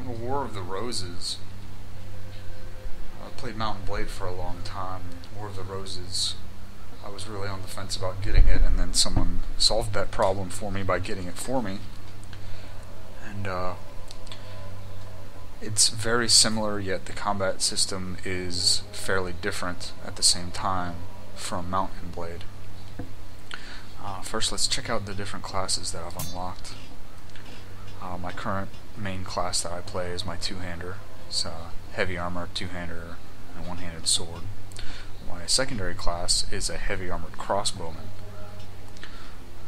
War of the Roses. I played Mount and Blade for a long time. War of the Roses, I was really on the fence about getting it, and then someone solved that problem for me by getting it for me. And it's very similar, yet the combat system is fairly different at the same time from Mount and Blade. First, let's check out the different classes that I've unlocked. My current main class that I play is my two-hander. It's heavy armor, two-hander, and one-handed sword. My secondary class is a heavy armored crossbowman.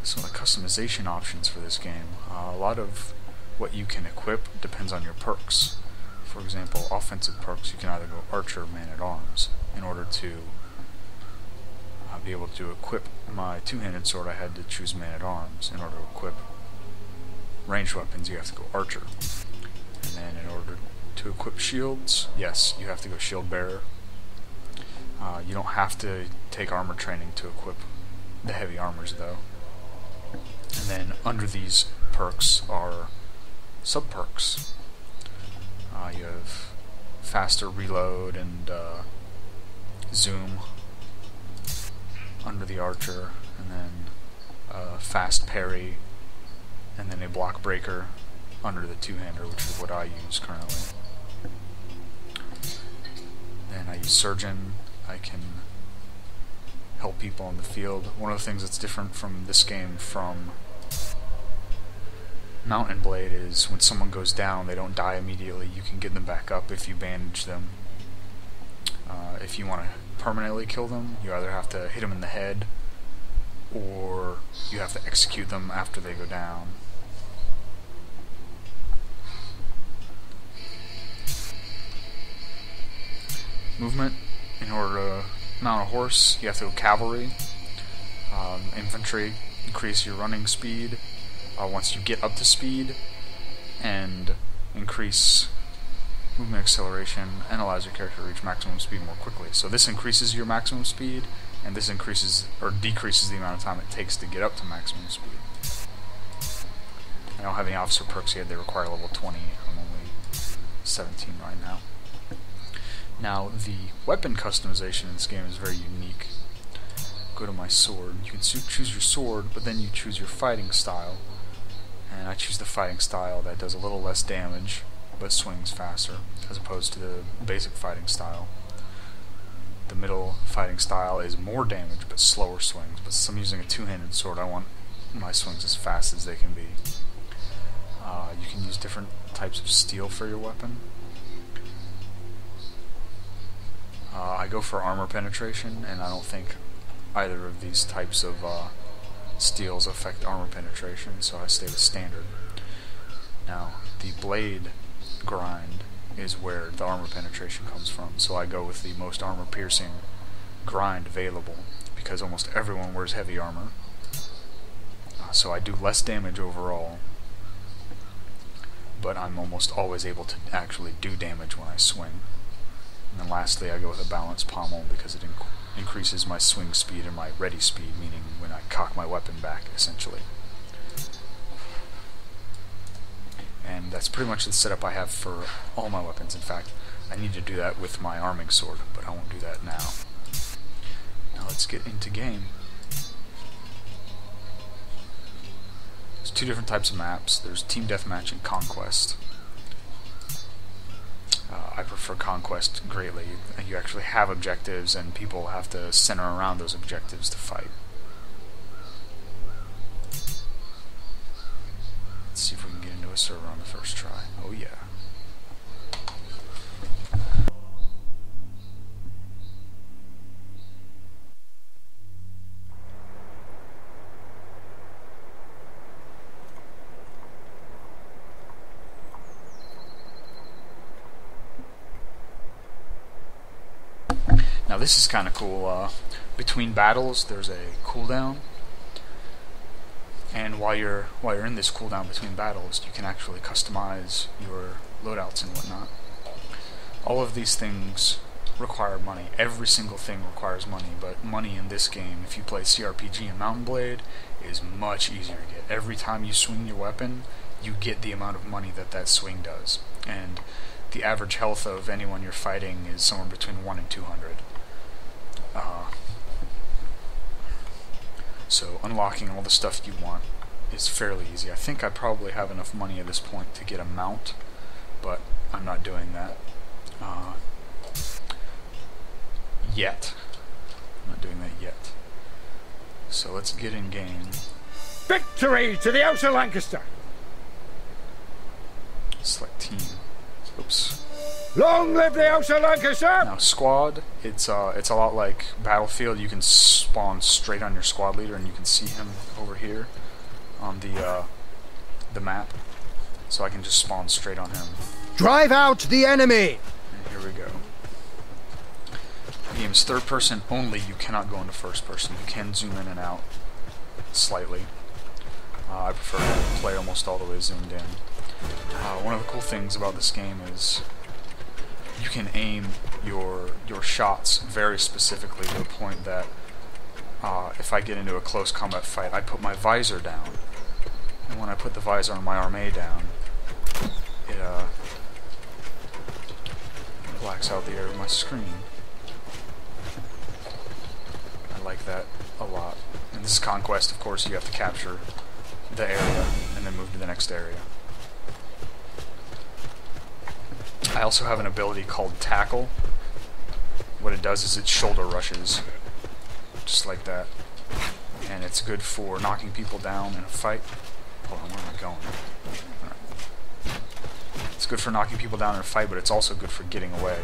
Some of the customization options for this game. A lot of what you can equip depends on your perks. For example, offensive perks, you can either go archer or man-at-arms. In order to be able to equip my two-handed sword, I had to choose man-at-arms. In order to equip ranged weapons, you have to go archer. And then in order to equip shields, yes, you have to go shield bearer. You don't have to take armor training to equip the heavy armors, though. And then under these perks are sub-perks. You have faster reload and zoom under the archer, and then fast parry, and then a block breaker under the two-hander, which is what I use currently. Then I use surgeon. I can help people in the field. One of the things that's different from this game from Mount and Blade is when someone goes down, they don't die immediately. You can get them back up if you bandage them. If you want to permanently kill them, you either have to hit them in the head or you have to execute them after they go down. Movement. In order to mount a horse, you have to go cavalry. Infantry, increase your running speed once you get up to speed, and increase movement acceleration, and allows your character to reach maximum speed more quickly. So this increases your maximum speed, and this increases or decreases the amount of time it takes to get up to maximum speed. I don't have any officer perks yet. They require level 20. I'm only 17 right now. Now, the weapon customization in this game is very unique. Go to my sword. You can choose your sword, but then you choose your fighting style. And I choose the fighting style that does a little less damage, but swings faster, as opposed to the basic fighting style. The middle fighting style is more damage, but slower swings. But since I'm using a two-handed sword, I want my swings as fast as they can be. You can use different types of steel for your weapon. I go for armor penetration, and I don't think either of these types of steels affect armor penetration, so I stay with standard. Now, the blade grind is where the armor penetration comes from, so I go with the most armor piercing grind available, because almost everyone wears heavy armor, so I do less damage overall, but I'm almost always able to actually do damage when I swing. And then lastly, I go with a balanced pommel because it increases my swing speed and my ready speed, meaning when I cock my weapon back, essentially. And that's pretty much the setup I have for all my weapons. In fact, I need to do that with my arming sword, but I won't do that now. Now let's get into game. There's two different types of maps. There's Team Deathmatch and Conquest. I prefer Conquest greatly. You actually have objectives, and people have to center around those objectives to fight. Let's see if we can get into a server on the first try. Oh yeah. Now this is kind of cool. Between battles, there's a cooldown, and while you're in this cooldown between battles, you can actually customize your loadouts and whatnot. All of these things require money. Every single thing requires money, but money in this game, if you play CRPG and Mount and Blade, is much easier to get. Every time you swing your weapon, you get the amount of money that that swing does. And the average health of anyone you're fighting is somewhere between 1 and 200. So unlocking all the stuff you want is fairly easy. I think I probably have enough money at this point to get a mount, but I'm not doing that yet. I'm not doing that yet. So let's get in game. Victory to the House of Lancaster! Select team. Oops. Long live the House of Lancaster! Now squad, it's a lot like Battlefield. You can spawn straight on your squad leader, and you can see him over here on the map. So I can just spawn straight on him. Drive out the enemy! And here we go. The game is third person only. You cannot go into first person. You can zoom in and out slightly. I prefer to play almost all the way zoomed in. One of the cool things about this game is you can aim your shots very specifically, to the point that if I get into a close combat fight, I put my visor down, and when I put the visor on my arme down, it blacks out the area of my screen. I like that a lot. And this is Conquest, of course. You have to capture the area and then move to the next area. I also have an ability called Tackle. What it does is it shoulder rushes, just like that. And it's good for knocking people down in a fight. Hold on, where am I going? Right. It's good for knocking people down in a fight, but it's also good for getting away.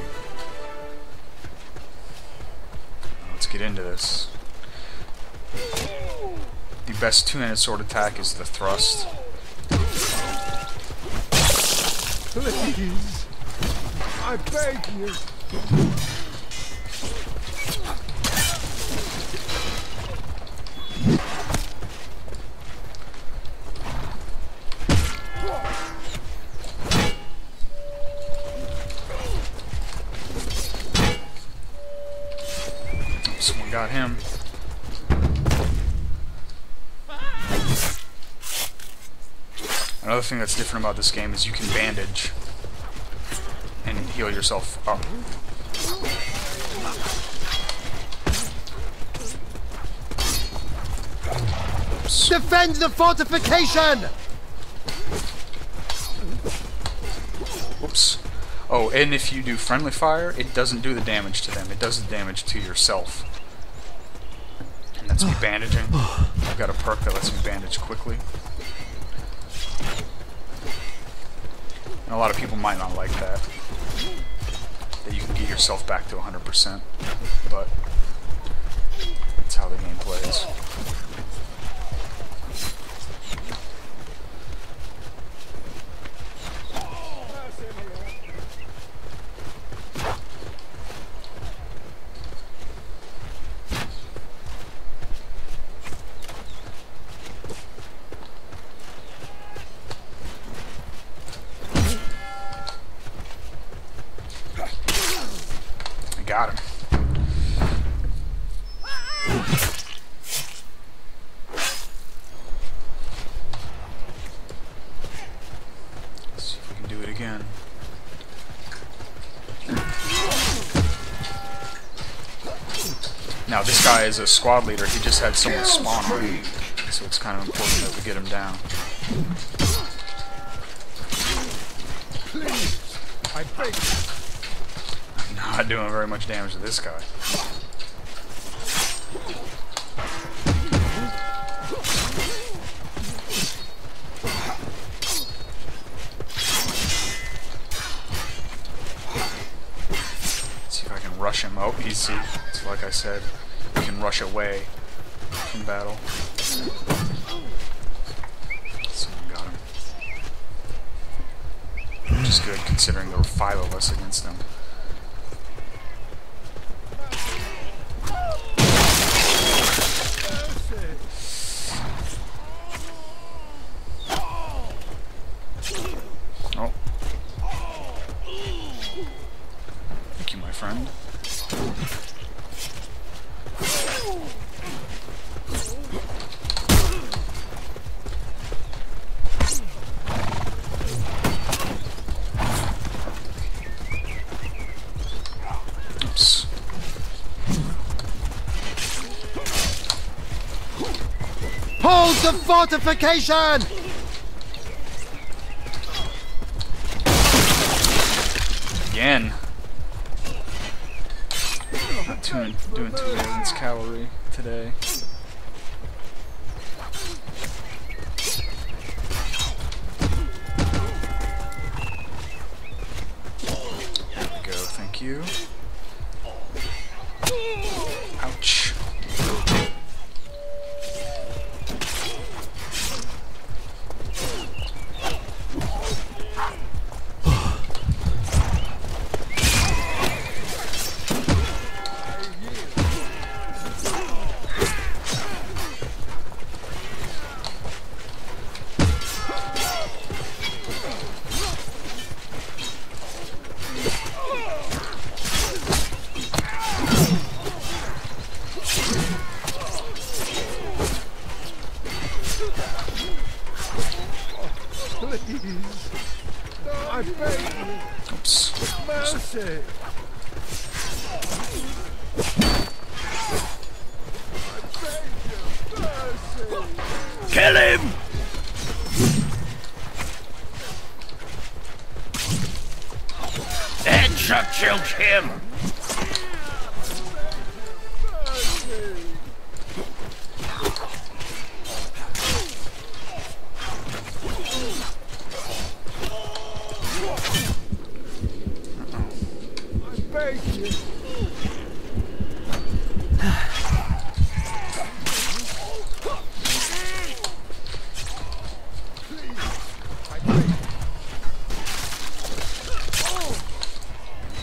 Let's get into this. The best two-handed sword attack is the thrust. Please, I beg you. Someone got him. Another thing that's different about this game is you can bandage and heal yourself up. Oops. Defend the fortification! Whoops. Oh, and if you do friendly fire, it doesn't do the damage to them. It does the damage to yourself. And that's me bandaging. I've got a perk that lets me bandage quickly. And a lot of people might not like that. That you can get yourself back to 100%. But that's how the game plays. Got him. Let's see if we can do it again. Now this guy is a squad leader. He just had someone spawn on him, so it's kind of important that we get him down. Please, I beg you. Not doing very much damage to this guy. Let's see if I can rush him. Oh, easy. So like I said, you can rush away from battle. Someone got him. Which is good considering there were 5 of us against him. Oh. Thank you, my friend. Hold the fortification! Again. Not doing too well against cavalry today. There we go, thank you. Ouch. I beg you. Oops. Mercy. I beg you. Mercy. Kill him! Execute him! I beg you.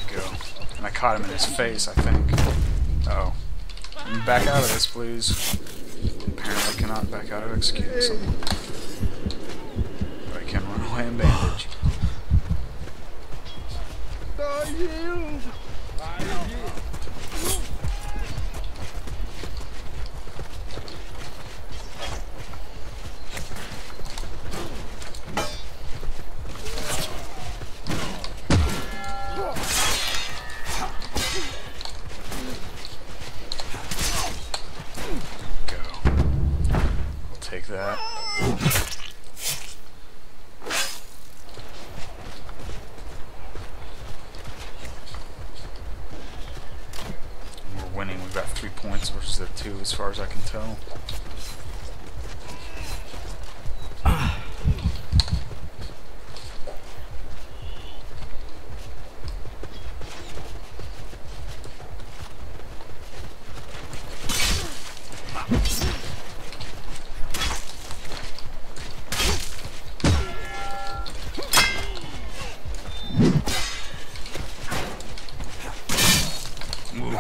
Go. And I caught him in his face, I think. Uh-oh. Back out of this, please. Apparently cannot back out of executing someone. But I can run away and bandage. I yield. I yield. Go. We'll take that. We're winning. We've got 3 points versus their 2 as far as I can tell. Ooh.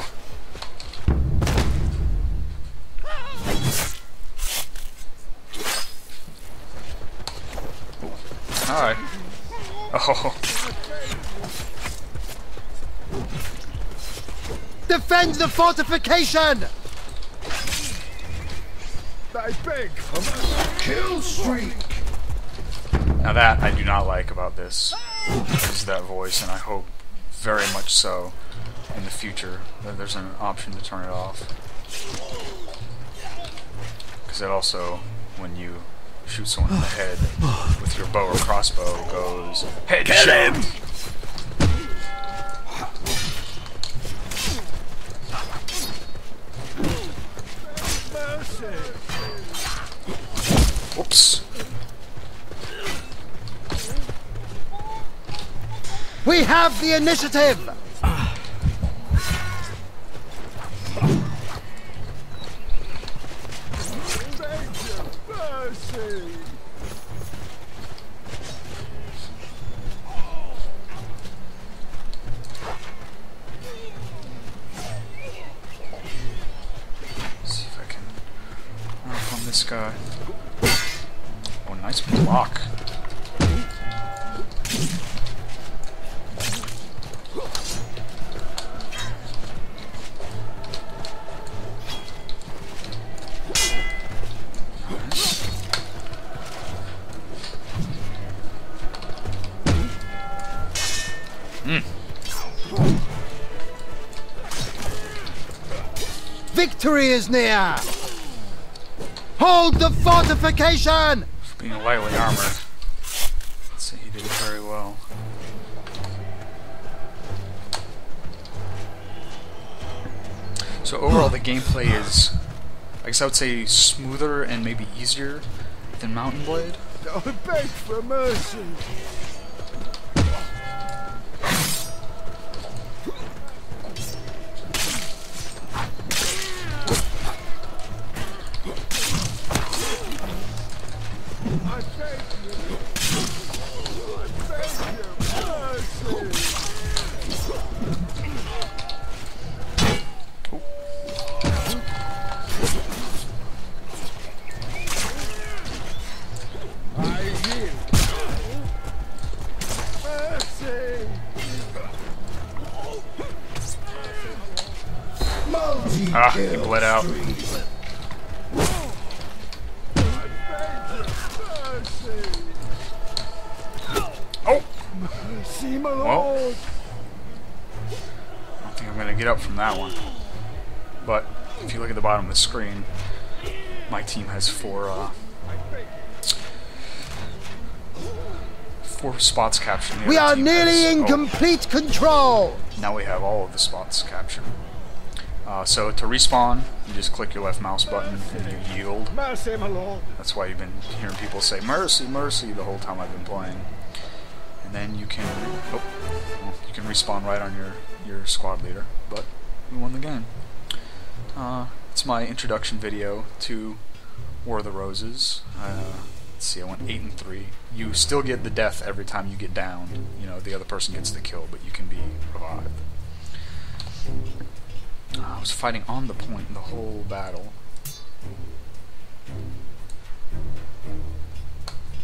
Hi. Oh. Defend the fortification! I beg for mercy. Kill streak! Now that I do not like about this is that voice, and I hope very much so in the future that there's an option to turn it off. Because it also, when you shoot someone in the head with your bow or crossbow, goes headshot. Kill him! Whoops. We have the initiative! Mercy! See if I can run up on this guy. Oh, nice block. Victory is near! Hold the fortification! For being lightly armored, I'd say he did it very well. So overall, the gameplay is, I guess I would say, smoother and maybe easier than Mount and Blade. I beg for mercy. I beg you. I beg you, mercy. I yield. Mercy. Ah, he bled out. Oh! Mercy, my Well, lord. I don't think I'm going to get up from that one. But if you look at the bottom of the screen, my team has four spots captured. And the We other are team nearly has, in complete control! now we have all of the spots captured. So to respawn, you just click your left mouse button and you yield. Mercy, my lord. That's why you've been hearing people say mercy, mercy the whole time I've been playing. And then you can you can respawn right on your squad leader. But we won the game. It's my introduction video to War of the Roses. Let's see, I went 8-3. You still get the death every time you get downed. You know, the other person gets the kill, but you can be revived. I was fighting on the point the whole battle.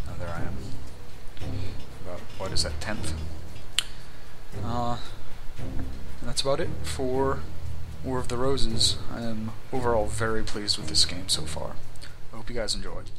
Now there I am. About, what is that, 10th? And that's about it for War of the Roses. I am overall very pleased with this game so far. I hope you guys enjoyed.